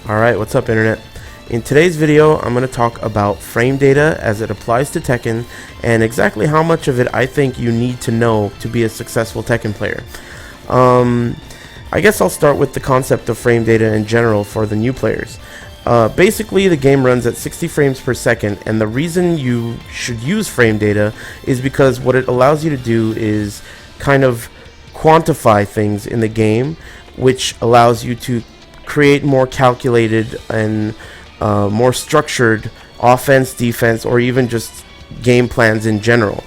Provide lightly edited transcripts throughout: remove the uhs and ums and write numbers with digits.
Alright, what's up internet? In today's video, I'm going to talk about frame data as it applies to Tekken and exactly how much of it I think you need to know to be a successful Tekken player. I guess I'll start with the concept of frame data in general for the new players. Basically, the game runs at 60 frames per second, and the reason you should use frame data is because what it allows you to do is kind of quantify things in the game, which allows you to create more calculated and more structured offense, defense, or even just game plans in general.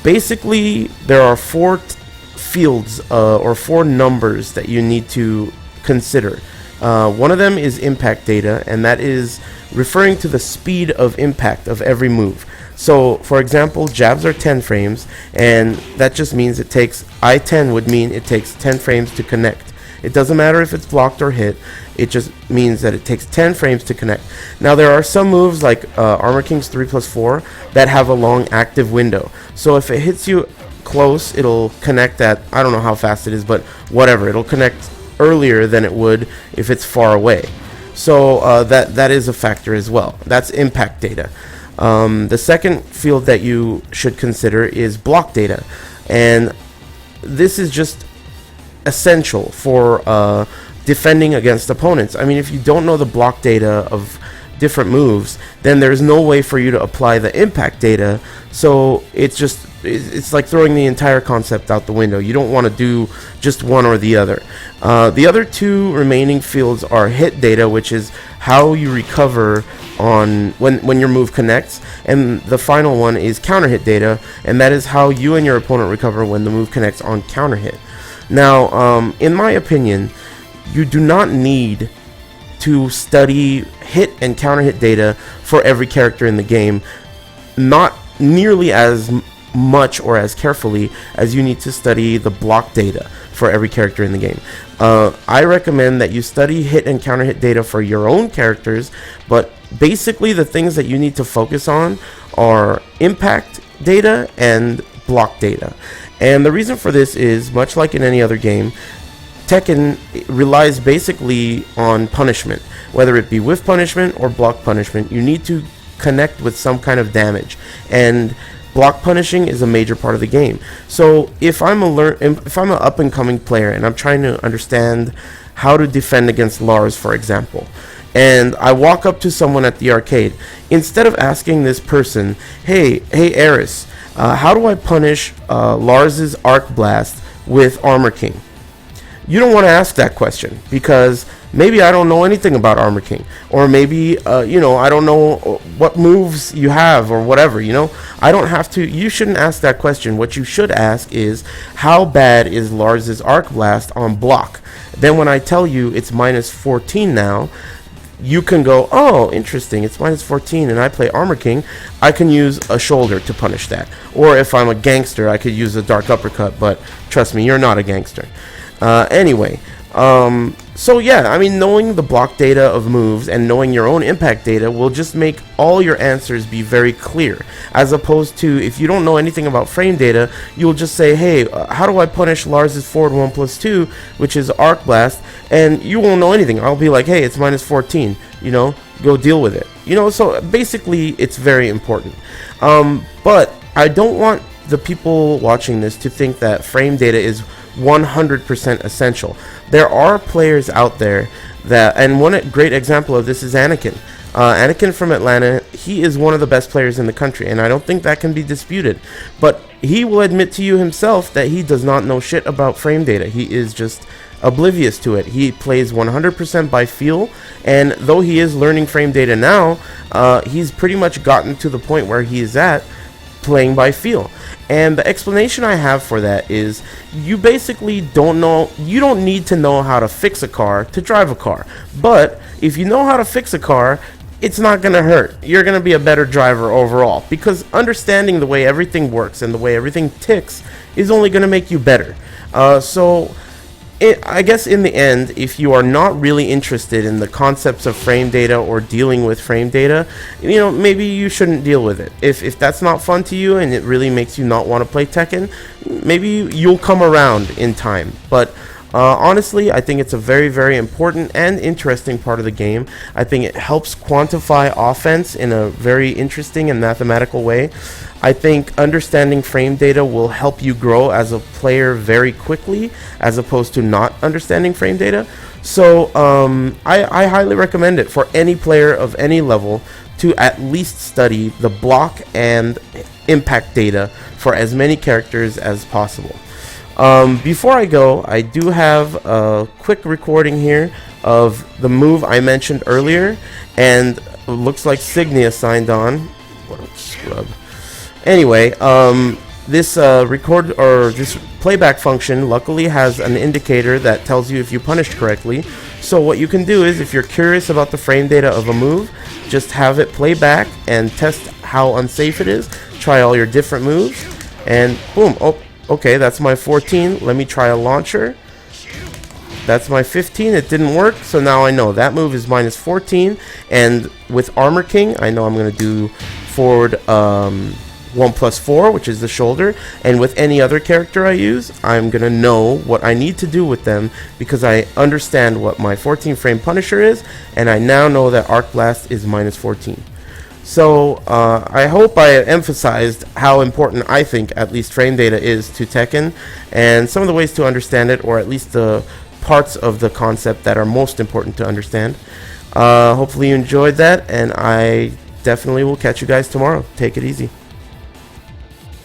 Basically, there are four fields or four numbers that you need to consider. One of them is impact data, and that is referring to the speed of impact of every move. So, for example, jabs are 10 frames, and that just means it takes, I-10 would mean it takes 10 frames to connect. It doesn't matter if it's blocked or hit, it just means that it takes 10 frames to connect. Now, there are some moves like Armor King's 3+4 that have a long active window. So if it hits you close, it'll connect at, I don't know how fast it is, but whatever, it'll connect earlier than it would if it's far away. So that is a factor as well. That's impact data. The second field that you should consider is block data, and this is just essential for defending against opponents. I mean, if you don't know the block data of different moves, then there's no way for you to apply the impact data. So it's like throwing the entire concept out the window. You don't want to do just one or the other. The other two remaining fields are hit data, which is how you recover on when your move connects, and the final one is counter hit data, and that is how you and your opponent recover when the move connects on counter hit. Now, in my opinion, you do not need to study hit and counter hit data for every character in the game, not nearly as much or as carefully as you need to study the block data for every character in the game. I recommend that you study hit and counter hit data for your own characters, but basically the things that you need to focus on are impact data and block data. And the reason for this is, much like in any other game, Tekken relies basically on punishment. Whether it be whiff punishment or block punishment, you need to connect with some kind of damage, and block punishing is a major part of the game. So if I'm an up and coming player and I'm trying to understand how to defend against Lars, for example, and I walk up to someone at the arcade, instead of asking this person, hey Eris, how do I punish Lars's Arc Blast with Armor King? You don't want to ask that question, because maybe I don't know anything about Armor King, or maybe I don't know what moves you have or whatever. I don't have to. You shouldn't ask that question. What you should ask is, how bad is Lars's Arc Blast on block? Then when I tell you it's -14 now, you can go, oh, interesting, it's -14 and I play Armor King, I can use a shoulder to punish that. Or if I'm a gangster, I could use a dark uppercut, but trust me, you're not a gangster. Anyway, so yeah, I mean, knowing the block data of moves and knowing your own impact data will just make all your answers be very clear, as opposed to if you don't know anything about frame data, you'll just say, hey, how do I punish Lars's forward 1+2, which is Arc Blast, and you won't know anything. I'll be like, hey, it's -14, go deal with it. So basically it's very important. But I don't want the people watching this to think that frame data is 100% essential. There are players out there that, and one great example of this is Anakin. Anakin from Atlanta, he is one of the best players in the country, and I don't think that can be disputed. But he will admit to you himself that he does not know shit about frame data. He is just oblivious to it. He plays 100% by feel, and though he is learning frame data now, he's pretty much gotten to the point where he is at playing by feel. And the explanation I have for that is, you basically don't need to know how to fix a car to drive a car. But if you know how to fix a car, it's not going to hurt. You're going to be a better driver overall, because understanding the way everything works and the way everything ticks is only going to make you better. I guess in the end, if you are not really interested in the concepts of frame data or dealing with frame data, maybe you shouldn't deal with it. If that's not fun to you and it really makes you not want to play Tekken, maybe you'll come around in time. But Honestly, I think it's a very, very important and interesting part of the game. I think it helps quantify offense in a very interesting and mathematical way. I think understanding frame data will help you grow as a player very quickly, as opposed to not understanding frame data. So I highly recommend it for any player of any level to at least study the block and impact data for as many characters as possible. Before I go, I do have a quick recording here of the move I mentioned earlier, and it looks like Signia signed on. What a scrub. Anyway, this this playback function luckily has an indicator that tells you if you punished correctly. So what you can do is, if you're curious about the frame data of a move, just have it play back and test how unsafe it is. Try all your different moves, and boom. Oh, okay, that's my 14. Let me try a launcher. That's my 15. It didn't work, so now I know that move is minus 14. And with Armor King, I know I'm going to do forward 1+4, which is the shoulder. And with any other character I use, I'm going to know what I need to do with them, because I understand what my 14 frame Punisher is, and I now know that Arc Blast is minus 14. So I hope I emphasized how important I think at least frame data is to Tekken, and some of the ways to understand it, or at least the parts of the concept that are most important to understand. Hopefully you enjoyed that, and I definitely will catch you guys tomorrow. Take it easy.